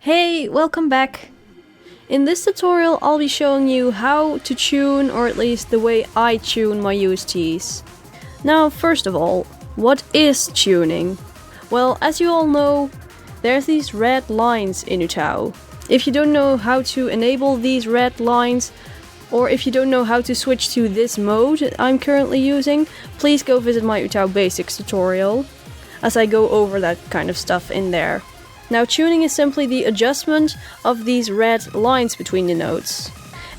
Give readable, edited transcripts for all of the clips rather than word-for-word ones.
Hey, welcome back! In this tutorial I'll be showing you how to tune, or at least the way I tune my USTs. Now first of all, what is tuning? Well, as you all know, there's these red lines in UTAU. If you don't know how to enable these red lines, or if you don't know how to switch to this mode I'm currently using, please go visit my UTAU Basics tutorial, as I go over that kind of stuff in there. Now, tuning is simply the adjustment of these red lines between the notes.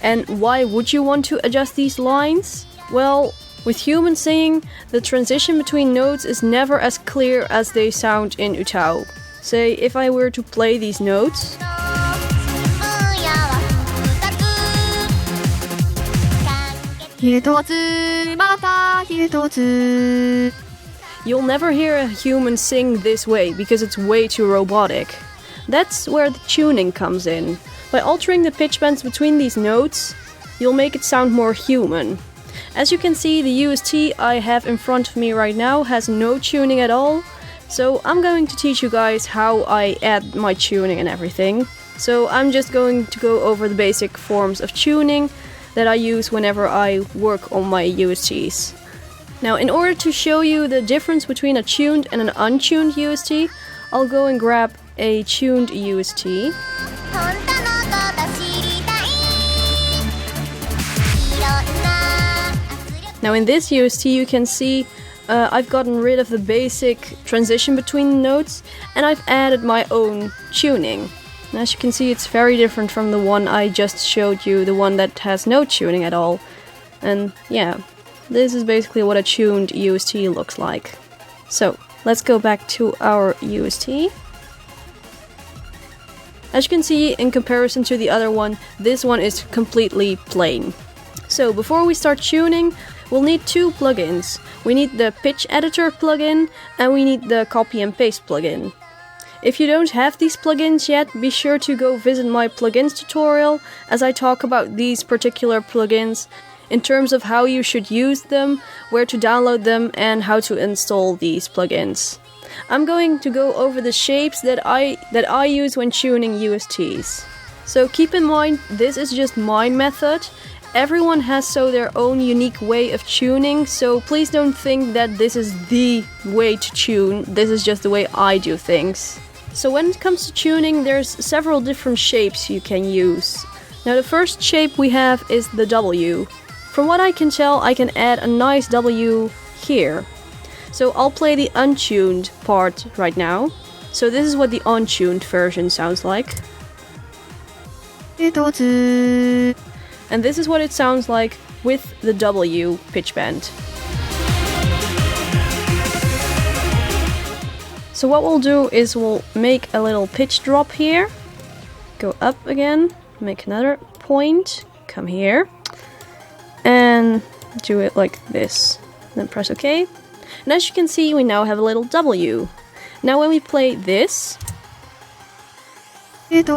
And why would you want to adjust these lines? Well, with human singing, the transition between notes is never as clear as they sound in UTAU. Say, if I were to play these notes, you'll never hear a human sing this way because it's way too robotic. That's where the tuning comes in. By altering the pitch bends between these notes, you'll make it sound more human. As you can see, the UST I have in front of me right now has no tuning at all, so I'm going to teach you guys how I add my tuning and everything. So I'm just going to go over the basic forms of tuning that I use whenever I work on my USTs. Now, in order to show you the difference between a tuned and an untuned UST, I'll go and grab a tuned UST. Now, in this UST you can see I've gotten rid of the basic transition between notes and I've added my own tuning. And as you can see, it's very different from the one I just showed you, the one that has no tuning at all. And yeah. This is basically what a tuned UST looks like. So, let's go back to our UST. As you can see, in comparison to the other one, this one is completely plain. So, before we start tuning, we'll need two plugins. We need the pitch editor plugin and we need the copy and paste plugin. If you don't have these plugins yet, be sure to go visit my plugins tutorial as I talk about these particular plugins in terms of how you should use them, where to download them, and how to install these plugins. I'm going to go over the shapes that I use when tuning USTs. So keep in mind, this is just my method. Everyone has their own unique way of tuning, so please don't think that this is the way to tune. This is just the way I do things. So when it comes to tuning, there's several different shapes you can use. Now the first shape we have is the W. From what I can tell, I can add a nice W here. So I'll play the untuned part right now. So this is what the untuned version sounds like. And this is what it sounds like with the W pitch bend. So what we'll do is we'll make a little pitch drop here. Go up again, make another point, come here. And do it like this. Then press OK. And as you can see, we now have a little W. Now when we play this, it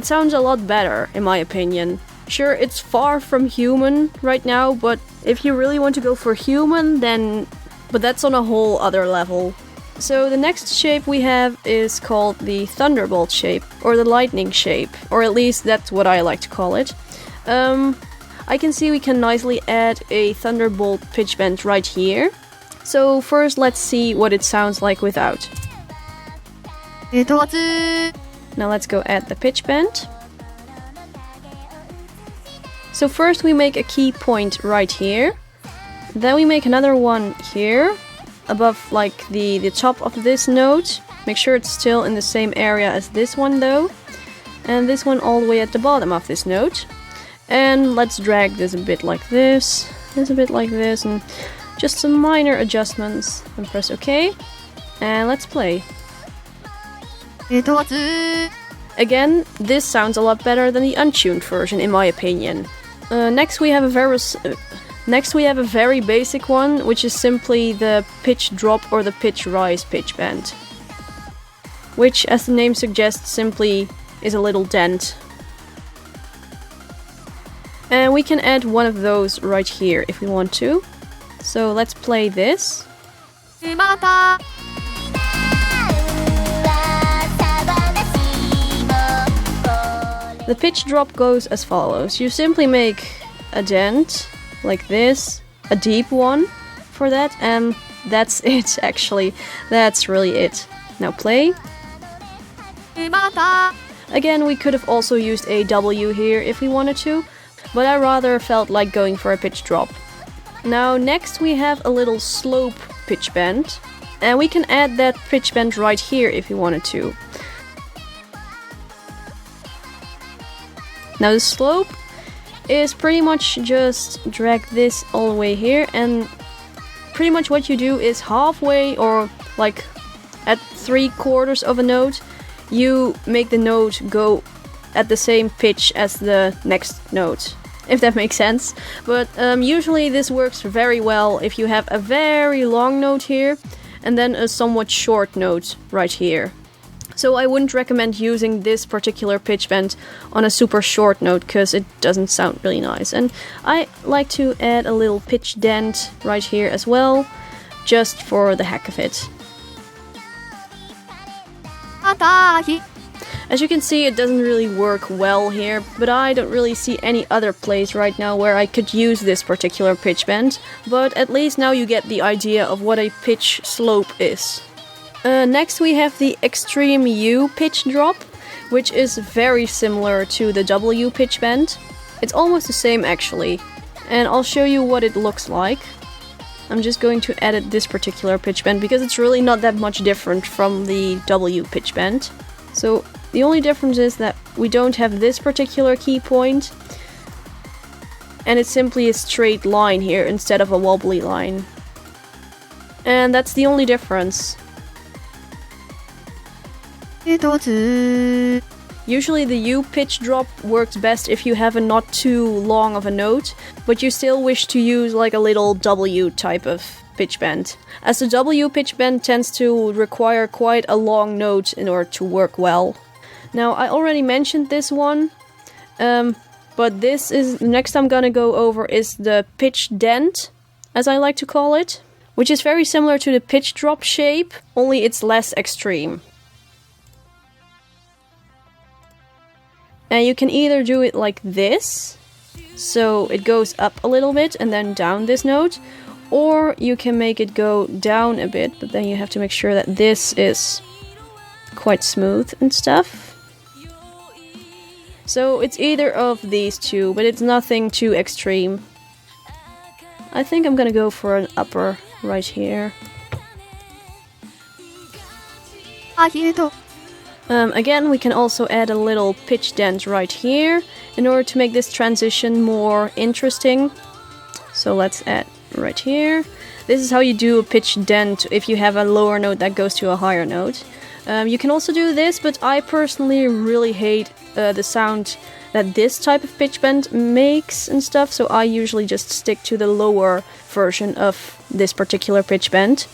sounds a lot better, in my opinion. Sure, it's far from human right now, but if you really want to go for human, then... But that's on a whole other level. So the next shape we have is called the Thunderbolt shape, or the lightning shape, or at least that's what I like to call it. I can see we can nicely add a Thunderbolt pitch bend right here. So first let's see what it sounds like without. Now let's go add the pitch bend. So first we make a key point right here. Then we make another one here, above like the top of this note. Make sure it's still in the same area as this one though. And this one all the way at the bottom of this note. And let's drag this a bit like this, a bit like this, and just some minor adjustments. And press OK. And let's play. Again, this sounds a lot better than the untuned version, in my opinion. Next we have a very basic one, which is simply the pitch drop or the pitch rise pitch bend. Which, as the name suggests, simply is a little dent. And we can add one of those right here if we want to. So let's play this. The pitch drop goes as follows. You simply make a dent, like this, a deep one for that, and that's it actually. That's really it. Now play. Again, we could have also used a W here if we wanted to, but I rather felt like going for a pitch drop. Now next we have a little slope pitch bend, and we can add that pitch bend right here if we wanted to. Now the slope is pretty much just drag this all the way here, and pretty much what you do is halfway or like at 3/4 of a note, you make the note go at the same pitch as the next note, if that makes sense. But usually this works very well if you have a very long note here and then a somewhat short note right here. So I wouldn't recommend using this particular pitch bend on a super short note because it doesn't sound really nice. And I like to add a little pitch dent right here as well, just for the heck of it. As you can see, it doesn't really work well here, but I don't really see any other place right now where I could use this particular pitch bend, but at least now you get the idea of what a pitch slope is. Next we have the extreme U pitch drop, which is very similar to the W pitch bend. It's almost the same actually, and I'll show you what it looks like. I'm just going to edit this particular pitch bend because it's really not that much different from the W pitch bend. So the only difference is that we don't have this particular key point, and it's simply a straight line here instead of a wobbly line. And that's the only difference. Usually the U pitch drop works best if you have a not too long of a note, but you still wish to use like a little W type of pitch bend, as the W pitch bend tends to require quite a long note in order to work well. Now I already mentioned this one, but this is the next I'm gonna go over is the pitch dent, as I like to call it, which is very similar to the pitch drop shape, only it's less extreme. And you can either do it like this, so it goes up a little bit and then down this note, or you can make it go down a bit, but then you have to make sure that this is quite smooth and stuff. So it's either of these two, but it's nothing too extreme. I think I'm gonna go for an upper right here. Again, we can also add a little pitch dent right here in order to make this transition more interesting. So let's add right here. This is how you do a pitch dent if you have a lower note that goes to a higher note. You can also do this, but I personally really hate the sound that this type of pitch bend makes and stuff, so I usually just stick to the lower version of this particular pitch bend.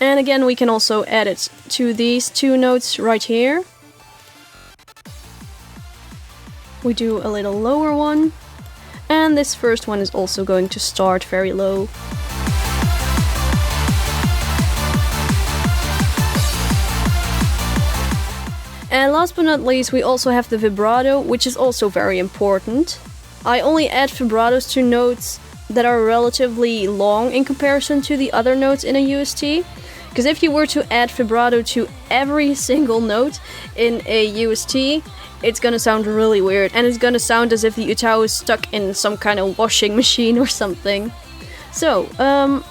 And again, we can also add it to these two notes right here. We do a little lower one, and this first one is also going to start very low. And last but not least, we also have the vibrato, which is also very important. I only add vibratos to notes that are relatively long in comparison to the other notes in a UST. Because if you were to add vibrato to every single note in a UST, it's gonna sound really weird, and it's gonna sound as if the UTAU is stuck in some kind of washing machine or something. So,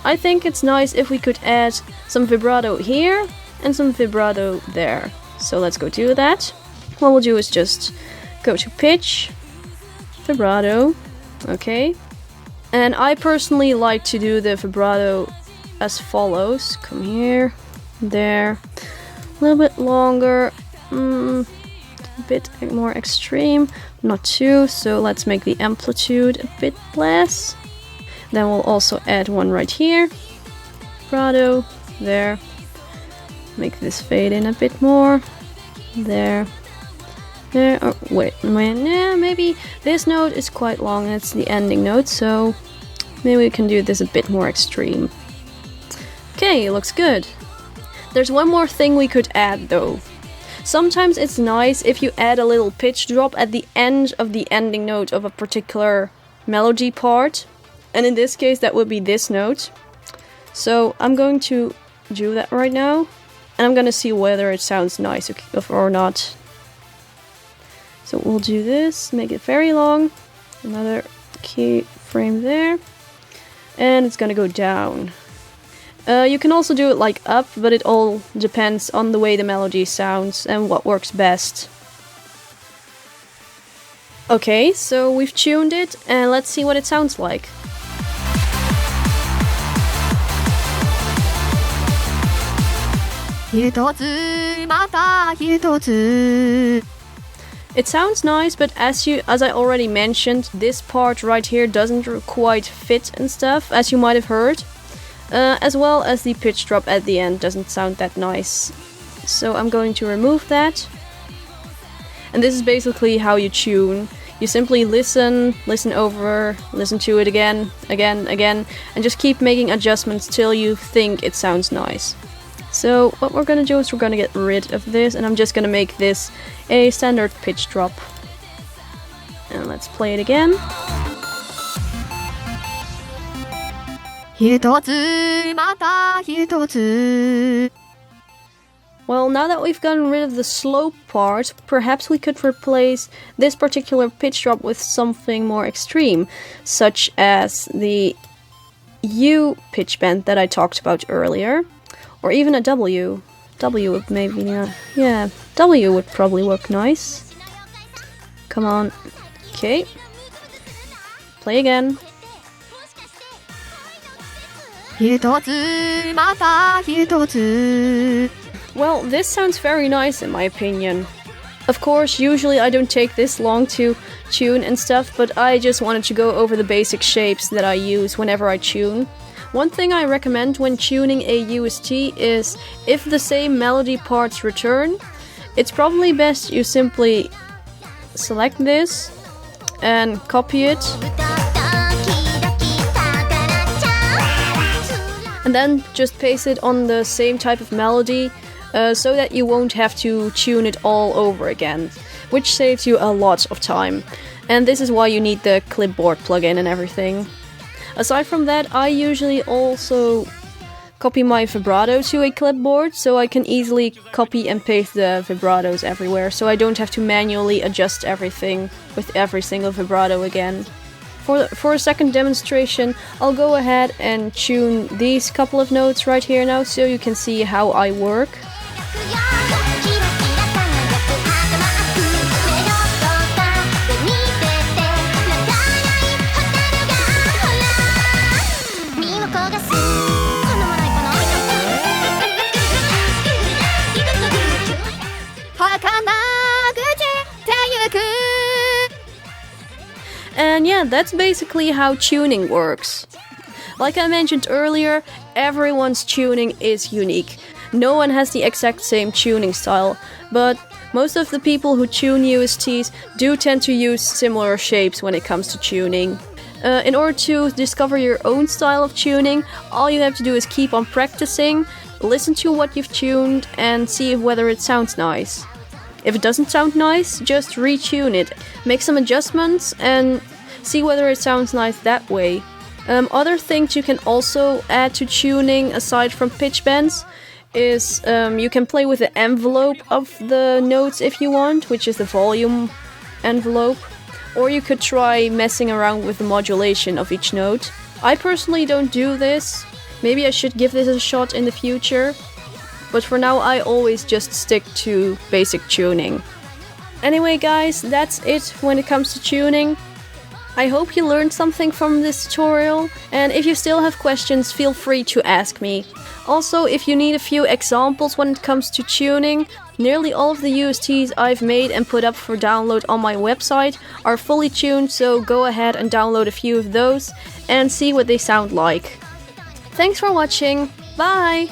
I think it's nice if we could add some vibrato here and some vibrato there. So let's go do that. What we'll do is just go to pitch, vibrato, okay. And I personally like to do the vibrato as follows. Come here, there, a little bit longer, a bit more extreme, not too, so let's make the amplitude a bit less. Then we'll also add one right here, vibrato, there, make this fade in a bit more, there, there, oh, wait, yeah, maybe this note is quite long and it's the ending note, so maybe we can do this a bit more extreme. Okay, looks good. There's one more thing we could add though. Sometimes it's nice if you add a little pitch drop at the end of the ending note of a particular melody part. And in this case, that would be this note. So I'm going to do that right now. And I'm gonna see whether it sounds nice or not. So we'll do this, make it very long. Another keyframe there. And it's gonna go down. You can also do it like up, but it all depends on the way the melody sounds and what works best. Okay, so we've tuned it, and let's see what it sounds like. It sounds nice, but as I already mentioned, this part right here doesn't quite fit and stuff, as you might have heard. As well as the pitch drop at the end doesn't sound that nice. So I'm going to remove that. And this is basically how you tune. You simply listen over, listen to it again, and just keep making adjustments till you think it sounds nice. So what we're gonna do is we're gonna get rid of this, and I'm just gonna make this a standard pitch drop. And let's play it again. Well, now that we've gotten rid of the slow part, perhaps we could replace this particular pitch drop with something more extreme, such as the U pitch bend that I talked about earlier, or even a W. W would maybe, yeah, W would probably work nice. Come on. Okay. Play again. Well, this sounds very nice in my opinion. Of course, usually I don't take this long to tune and stuff, but I just wanted to go over the basic shapes that I use whenever I tune. One thing I recommend when tuning a UST is, if the same melody parts return, it's probably best you simply select this and copy it. And then just paste it on the same type of melody, so that you won't have to tune it all over again, which saves you a lot of time. And this is why you need the clipboard plugin and everything. Aside from that, I usually also copy my vibrato to a clipboard, so I can easily copy and paste the vibratos everywhere, so I don't have to manually adjust everything with every single vibrato again. For a second demonstration, I'll go ahead and tune these couple of notes right here now, so you can see how I work. And yeah, that's basically how tuning works. Like I mentioned earlier, everyone's tuning is unique. No one has the exact same tuning style, but most of the people who tune USTs do tend to use similar shapes when it comes to tuning. In order to discover your own style of tuning, all you have to do is keep on practicing, listen to what you've tuned, and see whether it sounds nice. If it doesn't sound nice, just retune it, make some adjustments, and see whether it sounds nice that way. Other things you can also add to tuning, aside from pitch bends, is you can play with the envelope of the notes if you want, which is the volume envelope. Or you could try messing around with the modulation of each note. I personally don't do this. Maybe I should give this a shot in the future. But for now, I always just stick to basic tuning. Anyway guys, that's it when it comes to tuning. I hope you learned something from this tutorial, and if you still have questions, feel free to ask me. Also, if you need a few examples when it comes to tuning, nearly all of the USTs I've made and put up for download on my website are fully tuned, so go ahead and download a few of those and see what they sound like. Thanks for watching, bye!